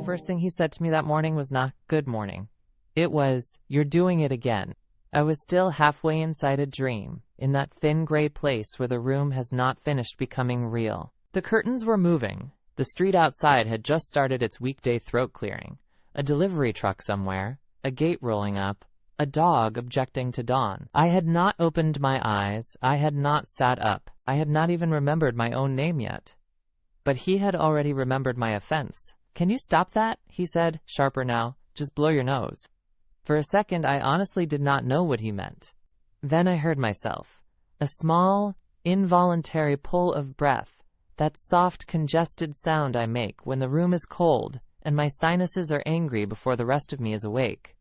first thing he said to me that morning was not "good morning." It was, "You're doing it again." I was still halfway inside a dream, in that thin gray place where the room has not finished becoming real. The curtains were moving. The street outside had just started its weekday throat clearing. A delivery truck somewhere, a gate rolling up, a dog objecting to dawn. I had not opened my eyes. I had not sat up. I had not even remembered my own name yet. But he had already remembered my offense. "Can you stop that?" he said, sharper now. "Just blow your nose." For a second, I honestly did not know what he meant. Then I heard myself. A small, involuntary pull of breath, that soft, congested sound I make when the room is cold and my sinuses are angry before the rest of me is awake.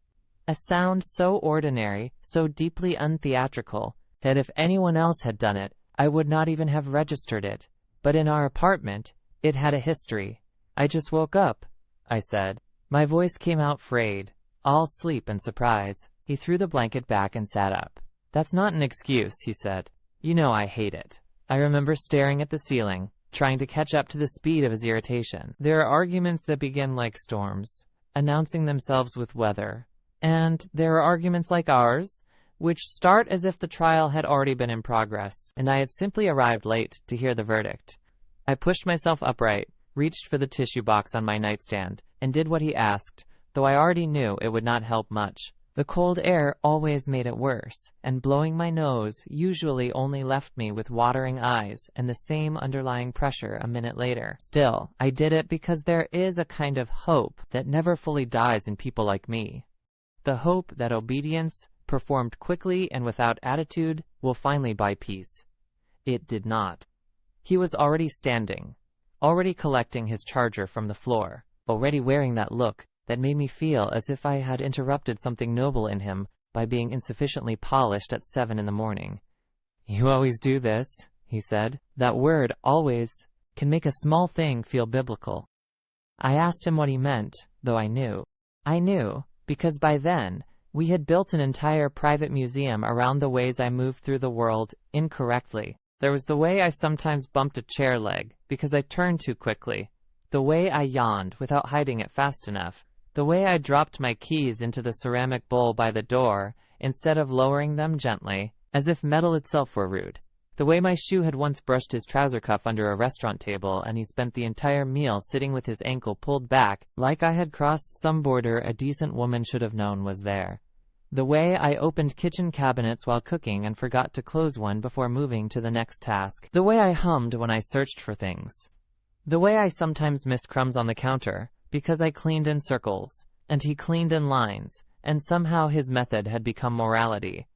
A sound so ordinary, so deeply untheatrical, that if anyone else had done it, I would not even have registered it. But in our apartment, it had a history. "I just woke up," I said. My voice came out frayed, all sleep and surprise. He threw the blanket back and sat up. "That's not an excuse," he said. "You know I hate it." I remember staring at the ceiling, trying to catch up to the speed of his irritation. There are arguments that begin like storms, announcing themselves with weather. And there are arguments like ours, which start as if the trial had already been in progress, and I had simply arrived late to hear the verdict. I pushed myself upright, reached for the tissue box on my nightstand, and did what he asked, though I already knew it would not help much. The cold air always made it worse, and blowing my nose usually only left me with watering eyes and the same underlying pressure a minute later. Still, I did it because there is a kind of hope that never fully dies in people like me. The hope that obedience, performed quickly and without attitude, will finally buy peace. It did not. He was already standing, already collecting his charger from the floor, already wearing that look that made me feel as if I had interrupted something noble in him by being insufficiently polished at 7 in the morning. "You always do this," he said. That word, "always," can make a small thing feel biblical. I asked him what he meant, though I knew. I knew, because by then, we had built an entire private museum around the ways I moved through the world incorrectly. There was the way I sometimes bumped a chair leg because I turned too quickly, the way I yawned without hiding it fast enough, the way I dropped my keys into the ceramic bowl by the door instead of lowering them gently, as if metal itself were rude, the way my shoe had once brushed his trouser cuff under a restaurant table and he spent the entire meal sitting with his ankle pulled back, like I had crossed some border a decent woman should have known was there. The way I opened kitchen cabinets while cooking and forgot to close one before moving to the next task. The way I hummed when I searched for things. The way I sometimes missed crumbs on the counter because I cleaned in circles, and he cleaned in lines, and somehow his method had become morality.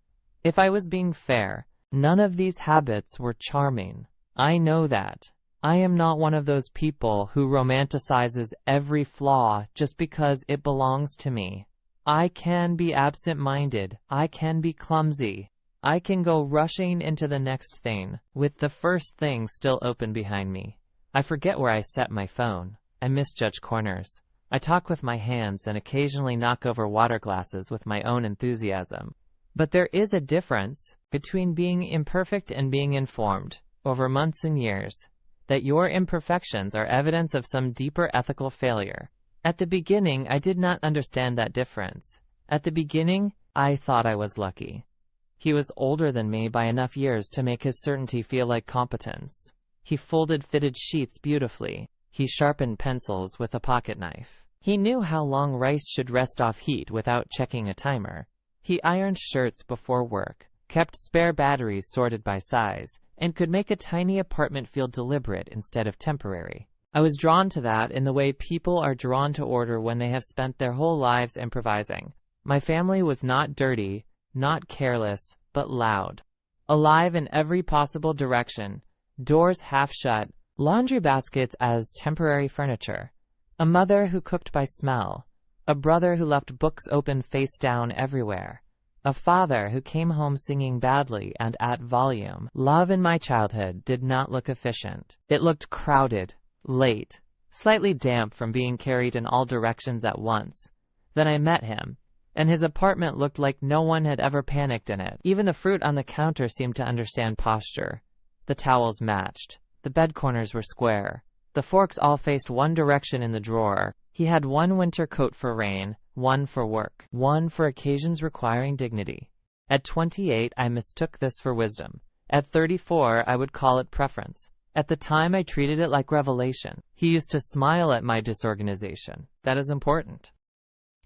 If I was being fair, none of these habits were charming. I know that. I am not one of those people who romanticizes every flaw just because it belongs to me. I can be absent-minded. I can be clumsy. I can go rushing into the next thing, with the first thing still open behind me. I forget where I set my phone. I misjudge corners. I talk with my hands and occasionally knock over water glasses with my own enthusiasm. But there is a difference between being imperfect and being informed, over months and years, that your imperfections are evidence of some deeper ethical failure. At the beginning, I did not understand that difference. At the beginning, I thought I was lucky. He was older than me by enough years to make his certainty feel like competence. He folded fitted sheets beautifully. He sharpened pencils with a pocket knife. He knew how long rice should rest off heat without checking a timer. He ironed shirts before work, kept spare batteries sorted by size, and could make a tiny apartment feel deliberate instead of temporary. I was drawn to that in the way people are drawn to order when they have spent their whole lives improvising. My family was not dirty, not careless, but loud. Alive in every possible direction, doors half shut, laundry baskets as temporary furniture. A mother who cooked by smell. A brother who left books open face down everywhere. A father who came home singing badly and at volume. Love in my childhood did not look efficient. It looked crowded, late, slightly damp from being carried in all directions at once. Then I met him, and his apartment looked like no one had ever panicked in it. Even the fruit on the counter seemed to understand posture. The towels matched. The bed corners were square. The forks all faced one direction in the drawer. He had one winter coat for rain, one for work, one for occasions requiring dignity. At 28, I mistook this for wisdom. At 34, I would call it preference. At the time, I treated it like revelation. He used to smile at my disorganization. That is important.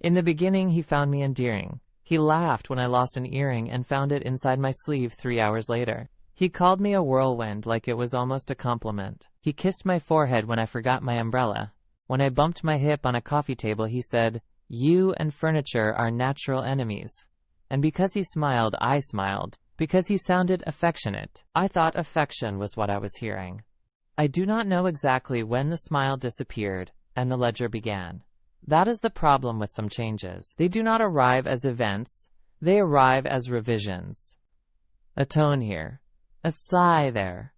In the beginning, he found me endearing. He laughed when I lost an earring and found it inside my sleeve 3 hours later. He called me a whirlwind like it was almost a compliment. He kissed my forehead when I forgot my umbrella. When I bumped my hip on a coffee table, he said, "You and furniture are natural enemies." And because he smiled, I smiled. Because he sounded affectionate, I thought affection was what I was hearing. I do not know exactly when the smile disappeared and the ledger began. That is the problem with some changes. They do not arrive as events, they arrive as revisions. A tone here, a sigh there,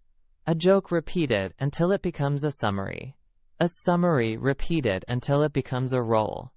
a joke repeated until it becomes a summary repeated until it becomes a role.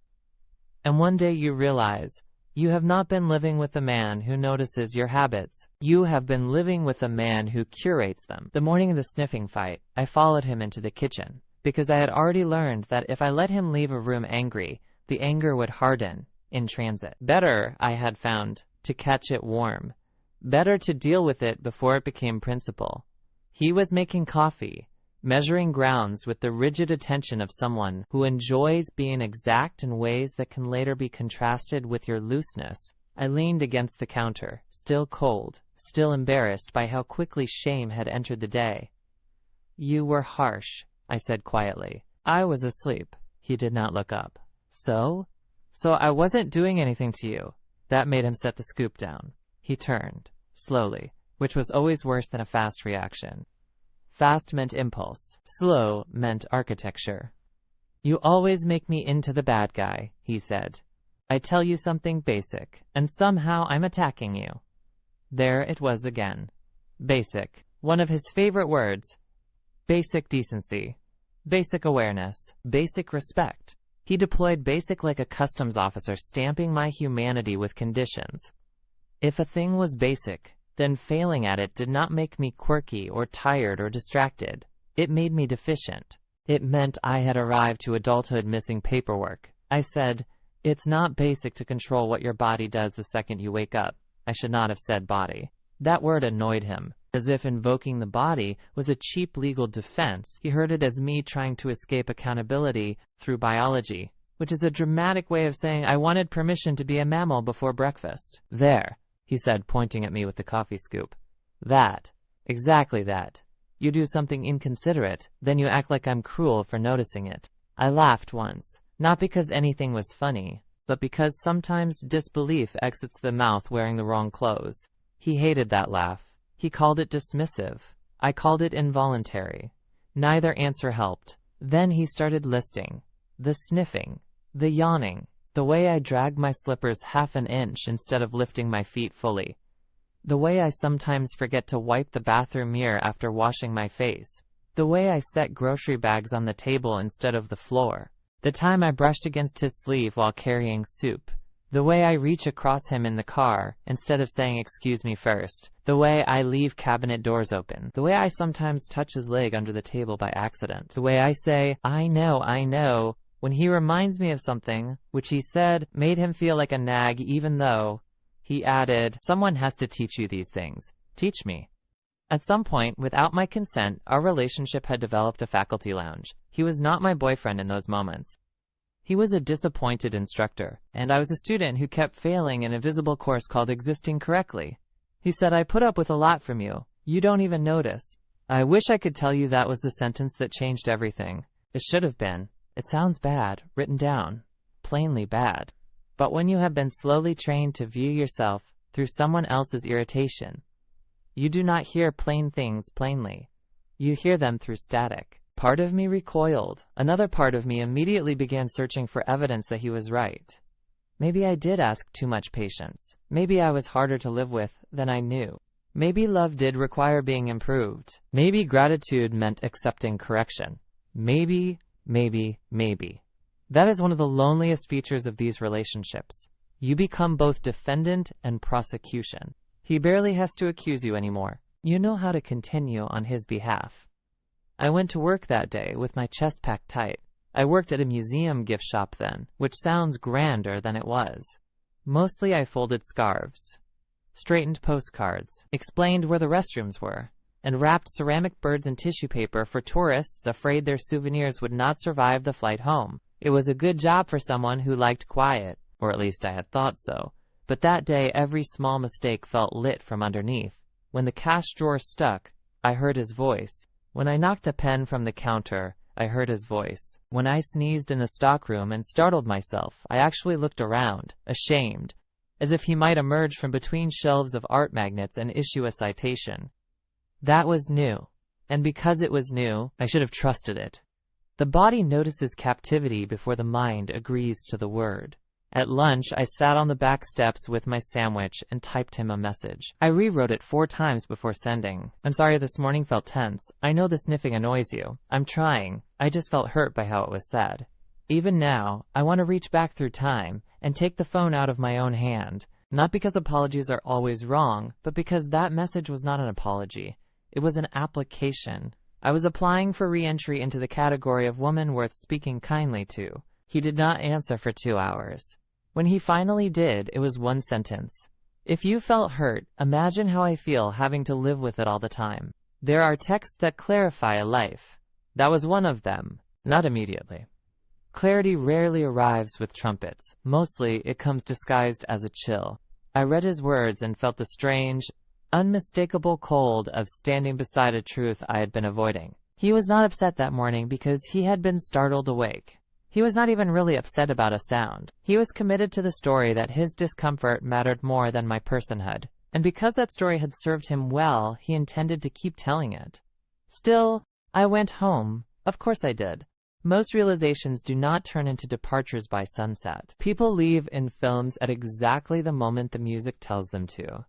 And one day you realize, you have not been living with a man who notices your habits. You have been living with a man who curates them. The morning of the sniffing fight, I followed him into the kitchen, because I had already learned that if I let him leave a room angry, the anger would harden in transit. Better, I had found, to catch it warm. Better to deal with it before it became principle. He was making coffee, measuring grounds with the rigid attention of someone who enjoys being exact in ways that can later be contrasted with your looseness. I leaned against the counter, still cold, still embarrassed by how quickly shame had entered the day. "You were harsh," I said quietly. I was asleep. He did not look up. So I wasn't doing anything to you." That made him set the scoop down. He turned, slowly, which was always worse than a fast reaction. Fast meant impulse. Slow meant architecture. "You always make me into the bad guy," he said. "I tell you something basic, and somehow I'm attacking you." There it was again. Basic. One of his favorite words. Basic decency. Basic awareness. Basic respect. He deployed basic like a customs officer stamping my humanity with conditions. If a thing was basic, then failing at it did not make me quirky or tired or distracted. It made me deficient. It meant I had arrived to adulthood missing paperwork. I said, "It's not basic to control what your body does the second you wake up." I should not have said body. That word annoyed him. As if invoking the body was a cheap legal defense, he heard it as me trying to escape accountability through biology, which is a dramatic way of saying I wanted permission to be a mammal before breakfast. "There," he said, pointing at me with the coffee scoop. "That. Exactly that. You do something inconsiderate, then you act like I'm cruel for noticing it." I laughed once, not because anything was funny, but because sometimes disbelief exits the mouth wearing the wrong clothes. He hated that laugh. He called it dismissive. I called it involuntary. Neither answer helped. Then he started listing. The sniffing. The yawning. The way I dragged my slippers half an inch instead of lifting my feet fully. The way I sometimes forget to wipe the bathroom mirror after washing my face. The way I set grocery bags on the table instead of the floor. The time I brushed against his sleeve while carrying soup. The way I reach across him in the car instead of saying "excuse me" first. The way I leave cabinet doors open. The way I sometimes touch his leg under the table by accident. The way I say, I know, when he reminds me of something, which he said made him feel like a nag even though, he added, "Someone has to teach you these things. Teach me." At some point, without my consent, our relationship had developed a faculty lounge. He was not my boyfriend in those moments. He was a disappointed instructor, and I was a student who kept failing in a visible course called Existing Correctly. He said, "I put up with a lot from you. You don't even notice." I wish I could tell you that was the sentence that changed everything. It should have been. It sounds bad, written down. Plainly bad. But when you have been slowly trained to view yourself through someone else's irritation, you do not hear plain things plainly. You hear them through static. Part of me recoiled. Another part of me immediately began searching for evidence that he was right. Maybe I did ask too much patience. Maybe I was harder to live with than I knew. Maybe love did require being improved. Maybe gratitude meant accepting correction. Maybe. That is one of the loneliest features of these relationships. You become both defendant and prosecution. He barely has to accuse you anymore. You know how to continue on his behalf. I went to work that day with my chest packed tight. I worked at a museum gift shop then, which sounds grander than it was. Mostly I folded scarves, straightened postcards, explained where the restrooms were, and wrapped ceramic birds in tissue paper for tourists afraid their souvenirs would not survive the flight home. It was a good job for someone who liked quiet, or at least I had thought so. But that day every small mistake felt lit from underneath. When the cash drawer stuck, I heard his voice. When I knocked a pen from the counter, I heard his voice. When I sneezed in the stockroom and startled myself, I actually looked around, ashamed, as if he might emerge from between shelves of art magnets and issue a citation. That was new, and because it was new, I should have trusted it. The body notices captivity before the mind agrees to the word. At lunch, I sat on the back steps with my sandwich and typed him a message. I rewrote it 4 times before sending. I'm sorry this morning felt tense. I know the sniffing annoys you. I'm trying. I just felt hurt by how it was said. Even now, I want to reach back through time and take the phone out of my own hand. Not because apologies are always wrong, but because that message was not an apology. It was an application. I was applying for re-entry into the category of woman worth speaking kindly to. He did not answer for 2 hours. When he finally did, it was 1 sentence. If you felt hurt, imagine how I feel having to live with it all the time. There are texts that clarify a life. That was one of them. Not immediately. Clarity rarely arrives with trumpets. Mostly, it comes disguised as a chill. I read his words and felt the strange, unmistakable cold of standing beside a truth I had been avoiding. He was not upset that morning because he had been startled awake. He was not even really upset about a sound. He was committed to the story that his discomfort mattered more than my personhood. And because that story had served him well, he intended to keep telling it. Still, I went home. Of course I did. Most realizations do not turn into departures by sunset. People leave in films at exactly the moment the music tells them to.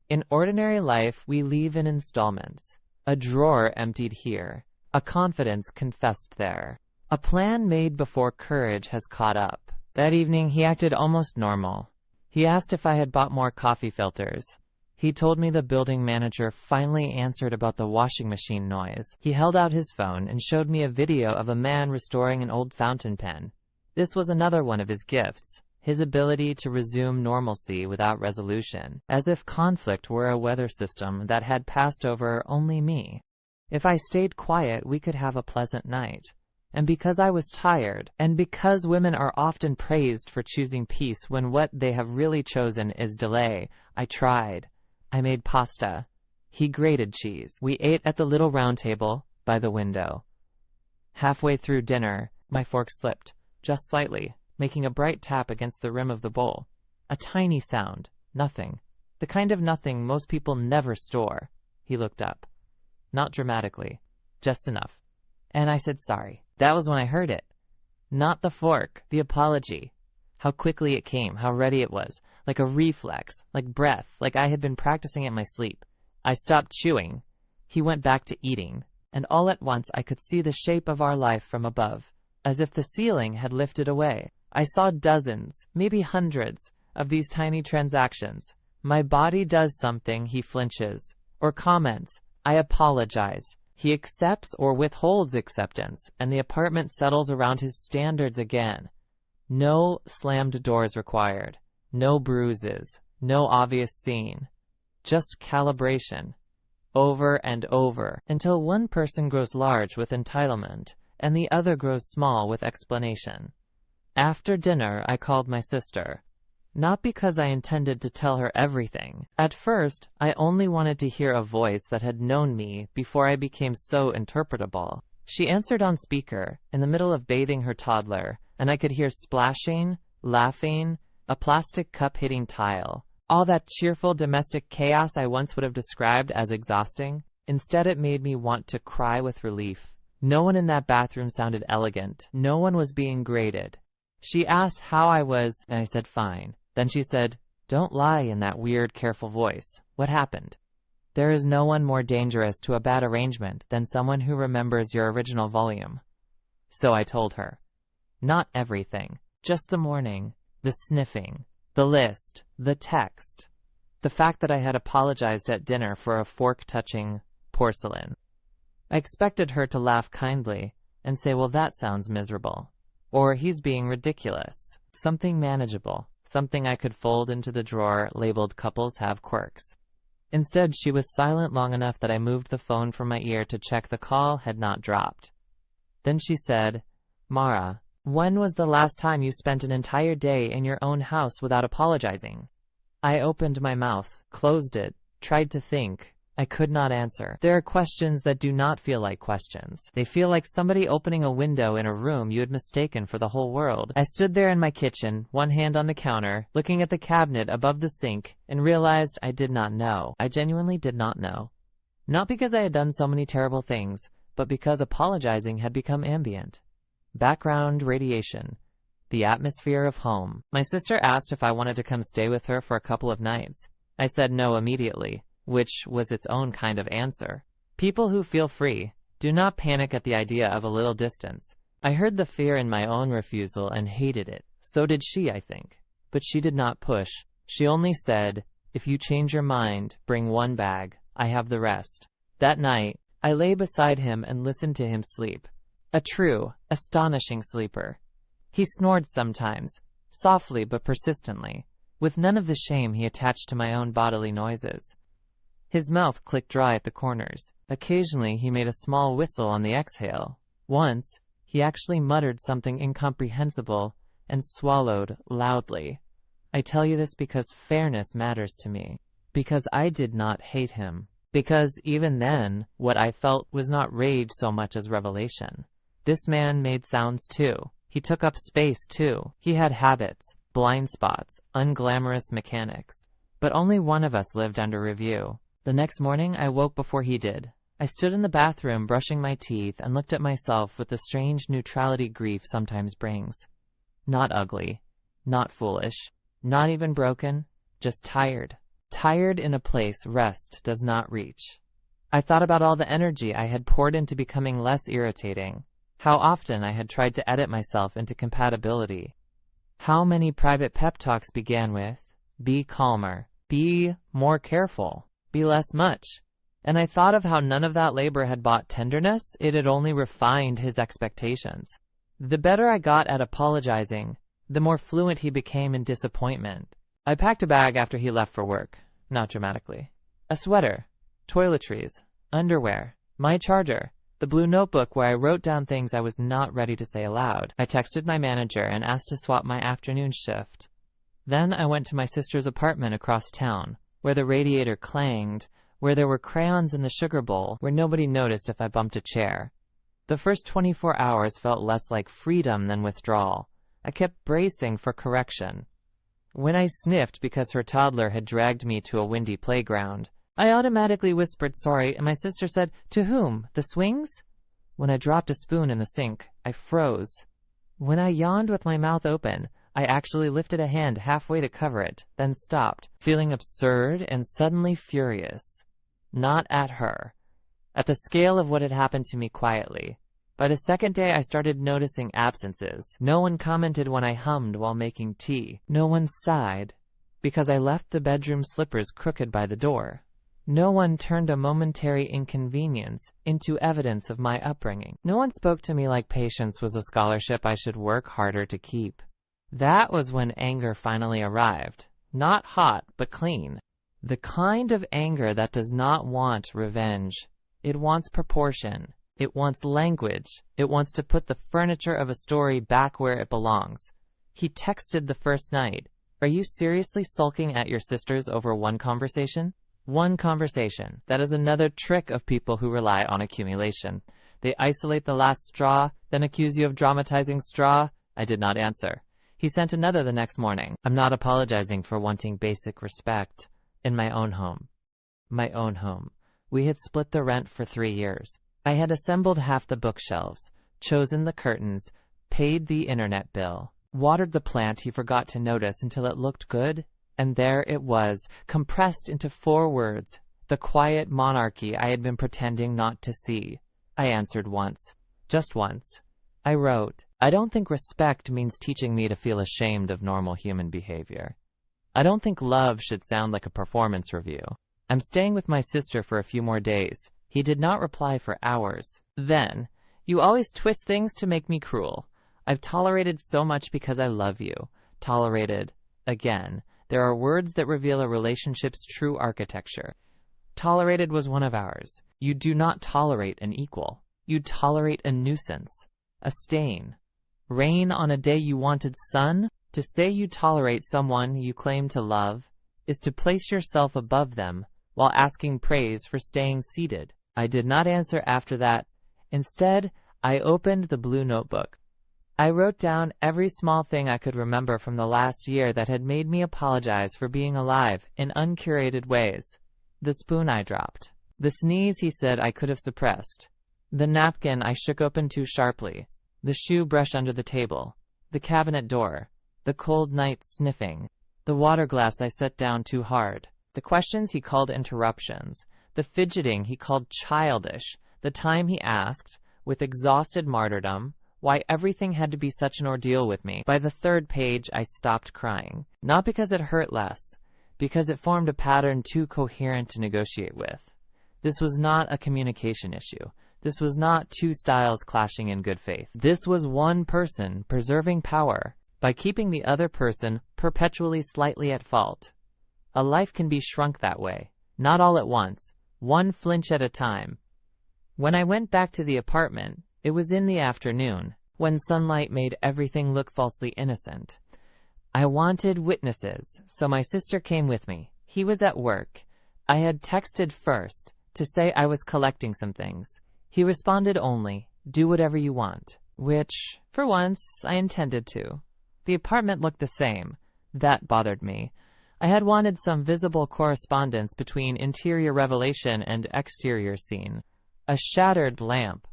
In ordinary life, we leave in installments. A drawer emptied here. A confidence confessed there. A plan made before courage has caught up. That evening, he acted almost normal. He asked if I had bought more coffee filters. He told me the building manager finally answered about the washing machine noise. He held out his phone and showed me a video of a man restoring an old fountain pen. This was another one of his gifts, his ability to resume normalcy without resolution, as if conflict were a weather system that had passed over only me. If I stayed quiet, we could have a pleasant night. And because I was tired, and because women are often praised for choosing peace when what they have really chosen is delay, I tried. I made pasta. He grated cheese. We ate at the little round table by the window. Halfway through dinner, my fork slipped, just slightly, making a bright tap against the rim of the bowl. A tiny sound. Nothing. The kind of nothing most people never store. He looked up. Not dramatically. Just enough. And I said sorry. That was when I heard it. Not the fork, the apology. How quickly it came, how ready it was, like a reflex, like breath, like I had been practicing in my sleep. I stopped chewing. He went back to eating, and all at once I could see the shape of our life from above, as if the ceiling had lifted away. I saw dozens, maybe hundreds, of these tiny transactions. My body does something, he flinches, or comments, I apologize. He accepts or withholds acceptance, and the apartment settles around his standards again. No slammed doors required. No bruises. No obvious scene. Just calibration. Over and over, until one person grows large with entitlement, and the other grows small with explanation. After dinner, I called my sister. Not because I intended to tell her everything. At first, I only wanted to hear a voice that had known me before I became so interpretable. She answered on speaker, in the middle of bathing her toddler, and I could hear splashing, laughing, a plastic cup hitting tile. All that cheerful domestic chaos I once would have described as exhausting. Instead, it made me want to cry with relief. No one in that bathroom sounded elegant. No one was being graded. She asked how I was, and I said fine. Then she said, "Don't lie in that weird, careful voice. What happened?" There is no one more dangerous to a bad arrangement than someone who remembers your original volume. So I told her. Not everything. Just the morning, the sniffing, the list, the text, the fact that I had apologized at dinner for a fork touching porcelain. I expected her to laugh kindly, and say, well, that sounds miserable. Or he's being ridiculous. Something manageable, something I could fold into the drawer labeled couples have quirks. Instead, she was silent long enough that I moved the phone from my ear to check the call had not dropped. Then she said, Mara, when was the last time you spent an entire day in your own house without apologizing? I opened my mouth, closed it, tried to think. I could not answer. There are questions that do not feel like questions. They feel like somebody opening a window in a room you had mistaken for the whole world. I stood there in my kitchen, one hand on the counter, looking at the cabinet above the sink, and realized I did not know. I genuinely did not know. Not because I had done so many terrible things, but because apologizing had become ambient. Background radiation. The atmosphere of home. My sister asked if I wanted to come stay with her for a couple of nights. I said no immediately, which was its own kind of answer. People who feel free do not panic at the idea of a little distance. I heard the fear in my own refusal and hated it. So did she, I think. But she did not push. She only said, if you change your mind, bring one bag. I have the rest. That night, I lay beside him and listened to him sleep. A true, astonishing sleeper. He snored sometimes, softly but persistently, with none of the shame he attached to my own bodily noises. His mouth clicked dry at the corners. Occasionally he made a small whistle on the exhale. Once, he actually muttered something incomprehensible and swallowed loudly. I tell you this because fairness matters to me. Because I did not hate him. Because even then, what I felt was not rage so much as revelation. This man made sounds too. He took up space too. He had habits, blind spots, unglamorous mechanics. But only one of us lived under review. The next morning, I woke before he did. I stood in the bathroom brushing my teeth and looked at myself with the strange neutrality grief sometimes brings. Not ugly, not foolish, not even broken, just tired. Tired in a place rest does not reach. I thought about all the energy I had poured into becoming less irritating. How often I had tried to edit myself into compatibility. How many private pep talks began with, be calmer, be more careful, be less much. And I thought of how none of that labor had bought tenderness, it had only refined his expectations. The better I got at apologizing, the more fluent he became in disappointment. I packed a bag after he left for work, not dramatically. A sweater, toiletries, underwear, my charger, the blue notebook where I wrote down things I was not ready to say aloud. I texted my manager and asked to swap my afternoon shift. Then I went to my sister's apartment across town, where the radiator clanged, where there were crayons in the sugar bowl, where nobody noticed if I bumped a chair. The first 24 hours felt less like freedom than withdrawal. I kept bracing for correction. When I sniffed because her toddler had dragged me to a windy playground, I automatically whispered sorry, and my sister said, "To whom? The swings?" When I dropped a spoon in the sink, I froze. When I yawned with my mouth open, I actually lifted a hand halfway to cover it, then stopped, feeling absurd and suddenly furious. Not at her. At the scale of what had happened to me quietly. By the second day, I started noticing absences. No one commented when I hummed while making tea. No one sighed because I left the bedroom slippers crooked by the door. No one turned a momentary inconvenience into evidence of my upbringing. No one spoke to me like patience was a scholarship I should work harder to keep. That was when anger finally arrived. Not hot, but clean. The kind of anger that does not want revenge. It wants proportion. It wants language. It wants to put the furniture of a story back where it belongs. He texted the first night, "Are you seriously sulking at your sisters over one conversation?" One conversation. That is another trick of people who rely on accumulation. They isolate the last straw, then accuse you of dramatizing straw. I did not answer. He sent another the next morning. I'm not apologizing for wanting basic respect. In my own home. My own home. We had split the rent for 3 years. I had assembled half the bookshelves, chosen the curtains, paid the internet bill, watered the plant he forgot to notice until it looked good, and there it was, compressed into 4 words, the quiet monarchy I had been pretending not to see. I answered once. Just once. I wrote, I don't think respect means teaching me to feel ashamed of normal human behavior. I don't think love should sound like a performance review. I'm staying with my sister for a few more days. He did not reply for hours. Then, You always twist things to make me cruel. I've tolerated so much because I love you. Tolerated. Again. There are words that reveal a relationship's true architecture. Tolerated was one of ours. You do not tolerate an equal. You tolerate a nuisance. A stain. Rain on a day you wanted sun? To say you tolerate someone you claim to love is to place yourself above them while asking praise for staying seated. I did not answer after that. Instead, I opened the blue notebook. I wrote down every small thing I could remember from the last year that had made me apologize for being alive in uncurated ways. The spoon I dropped. The sneeze he said I could have suppressed. The napkin I shook open too sharply. The shoe brush under the table. The cabinet door. The cold night sniffing. The water glass I set down too hard. The questions he called interruptions. The fidgeting he called childish. The time he asked, with exhausted martyrdom, why everything had to be such an ordeal with me. By the third page, I stopped crying. Not because it hurt less, because it formed a pattern too coherent to negotiate with. This was not a communication issue. This was not two styles clashing in good faith. This was one person preserving power by keeping the other person perpetually slightly at fault. A life can be shrunk that way, not all at once, one flinch at a time. When I went back to the apartment, it was in the afternoon, when sunlight made everything look falsely innocent. I wanted witnesses, so my sister came with me. He was at work. I had texted first to say I was collecting some things. He responded only, "Do whatever you want," which, for once, I intended to. The apartment looked the same. That bothered me. I had wanted some visible correspondence between interior revelation and exterior scene. A shattered lamp.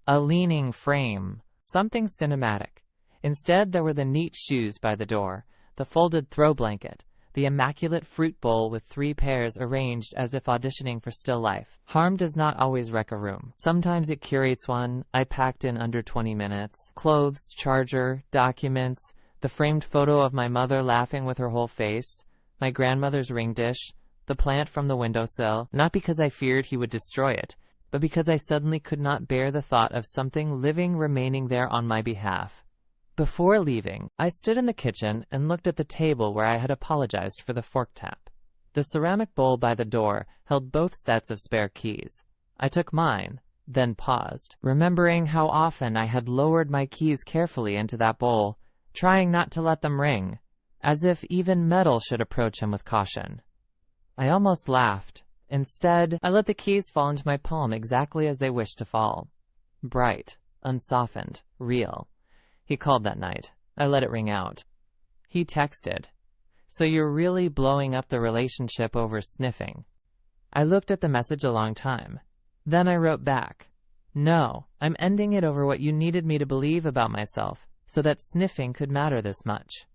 A leaning frame. Something cinematic. Instead, there were the neat shoes by the door, the folded throw blanket, the immaculate fruit bowl with 3 pairs arranged as if auditioning for still life. Harm does not always wreck a room. Sometimes it curates one. I packed in under 20 minutes. Clothes, charger, documents, the framed photo of my mother laughing with her whole face, my grandmother's ring dish, the plant from the windowsill, not because I feared he would destroy it, but because I suddenly could not bear the thought of something living remaining there on my behalf. Before leaving, I stood in the kitchen and looked at the table where I had apologized for the fork tap. The ceramic bowl by the door held both sets of spare keys. I took mine, then paused, remembering how often I had lowered my keys carefully into that bowl, trying not to let them ring, as if even metal should approach him with caution. I almost laughed. Instead, I let the keys fall into my palm exactly as they wished to fall. Bright, unsoftened, real. He called that night. I let it ring out. He texted, "So you're really blowing up the relationship over sniffing?" I looked at the message a long time. Then I wrote back, "No, I'm ending it over what you needed me to believe about myself, so that sniffing could matter this much."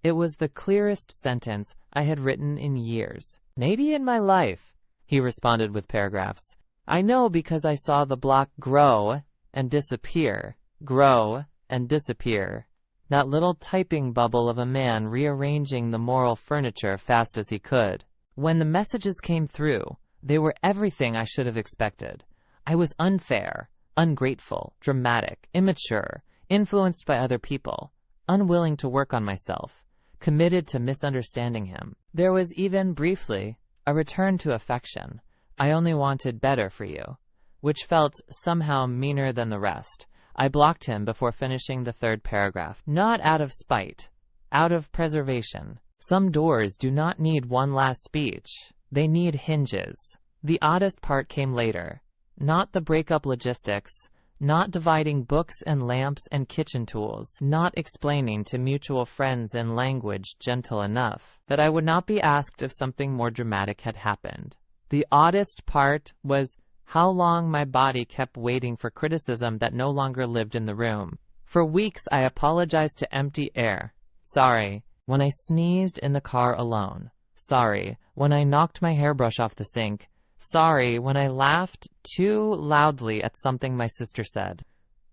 It was the clearest sentence I had written in years. "Maybe in my life," he responded with paragraphs. "I know because I saw the block grow and disappear, grow and disappear. That little typing bubble of a man rearranging the moral furniture fast as he could. When the messages came through, they were everything I should have expected. I was unfair, ungrateful, dramatic, immature, influenced by other people, unwilling to work on myself, committed to misunderstanding him. There was even, briefly, a return to affection. I only wanted better for you, which felt somehow meaner than the rest. I blocked him before finishing the third paragraph, not out of spite, out of preservation. Some doors do not need one last speech. They need hinges. The oddest part came later. Not the breakup logistics, not dividing books and lamps and kitchen tools, not explaining to mutual friends in language gentle enough that I would not be asked if something more dramatic had happened. The oddest part was how long my body kept waiting for criticism that no longer lived in the room. For weeks I apologized to empty air. Sorry when I sneezed in the car alone. Sorry when I knocked my hairbrush off the sink. Sorry when I laughed too loudly at something my sister said.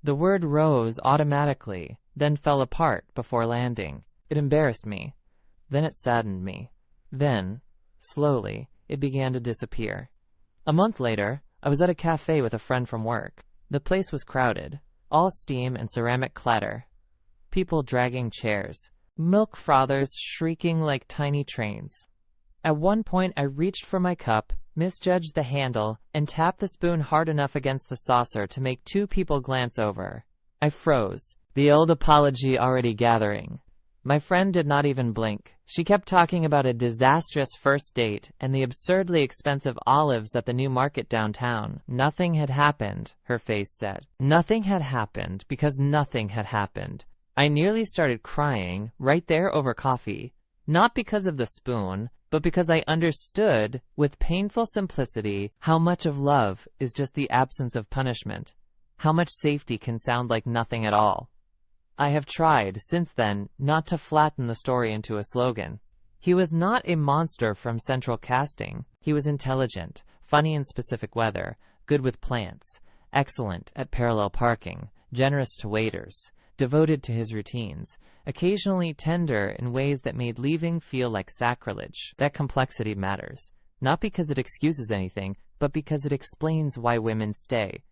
The word rose automatically, then fell apart before landing. It embarrassed me. Then it saddened me. Then, slowly, it began to disappear. A month later, I was at a cafe with a friend from work. The place was crowded, all steam and ceramic clatter, people dragging chairs, milk frothers shrieking like tiny trains. At one point I reached for my cup, misjudged the handle, and tapped the spoon hard enough against the saucer to make two people glance over. I froze, the old apology already gathering. My friend did not even blink. She kept talking about a disastrous first date and the absurdly expensive olives at the new market downtown. Nothing had happened, her face said. Nothing had happened because nothing had happened. I nearly started crying, right there over coffee. Not because of the spoon, but because I understood, with painful simplicity, how much of love is just the absence of punishment. How much safety can sound like nothing at all. I have tried, since then, not to flatten the story into a slogan. He was not a monster from central casting. He was intelligent, funny in specific weather, good with plants, excellent at parallel parking, generous to waiters, devoted to his routines, occasionally tender in ways that made leaving feel like sacrilege. That complexity matters, not because it excuses anything, but because it explains why women stay.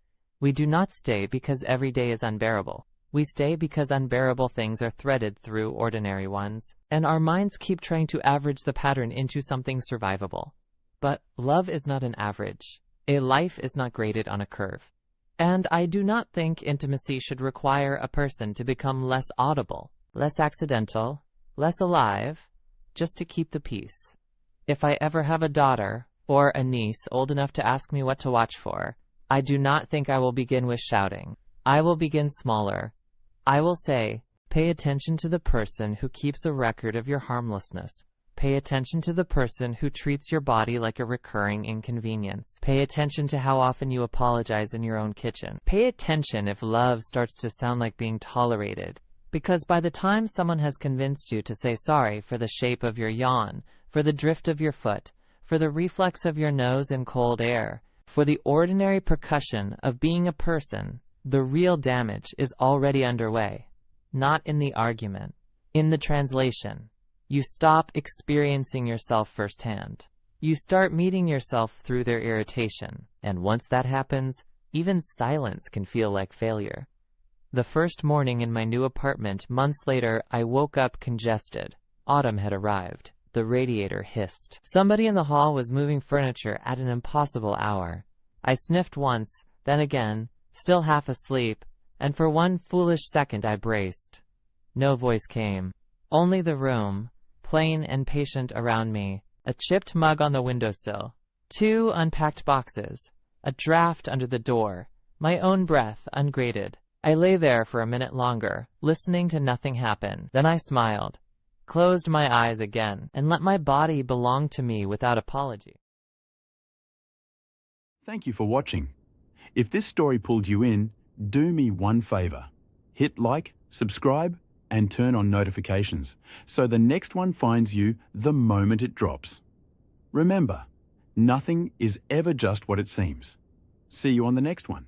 We do not stay because every day is unbearable. We stay because unbearable things are threaded through ordinary ones, and our minds keep trying to average the pattern into something survivable. But love is not an average. A life is not graded on a curve. And I do not think intimacy should require a person to become less audible, less accidental, less alive, just to keep the peace. If I ever have a daughter or a niece old enough to ask me what to watch for, I do not think I will begin with shouting. I will begin smaller. I will say, pay attention to the person who keeps a record of your harmlessness. Pay attention to the person who treats your body like a recurring inconvenience. Pay attention to how often you apologize in your own kitchen. Pay attention if love starts to sound like being tolerated. Because by the time someone has convinced you to say sorry for the shape of your yawn, for the drift of your foot, for the reflex of your nose in cold air, for the ordinary percussion of being a person, the real damage is already underway. Not in the argument, in the translation. You stop experiencing yourself firsthand. You start meeting yourself through their irritation, and once that happens, even silence can feel like failure. The first morning in my new apartment, months later, I woke up congested. Autumn had arrived. The radiator hissed. Somebody in the hall was moving furniture at an impossible hour. I sniffed once, then again, still half asleep, and for one foolish second I braced. No voice came. Only the room, plain and patient around me, a chipped mug on the windowsill, two unpacked boxes, a draft under the door, my own breath ungraded. I lay there for a minute longer, listening to nothing happen. Then I smiled, closed my eyes again, and let my body belong to me without apology. Thank you for watching. If this story pulled you in, do me one favor. Hit like, subscribe, and turn on notifications so the next one finds you the moment it drops. Remember, nothing is ever just what it seems. See you on the next one.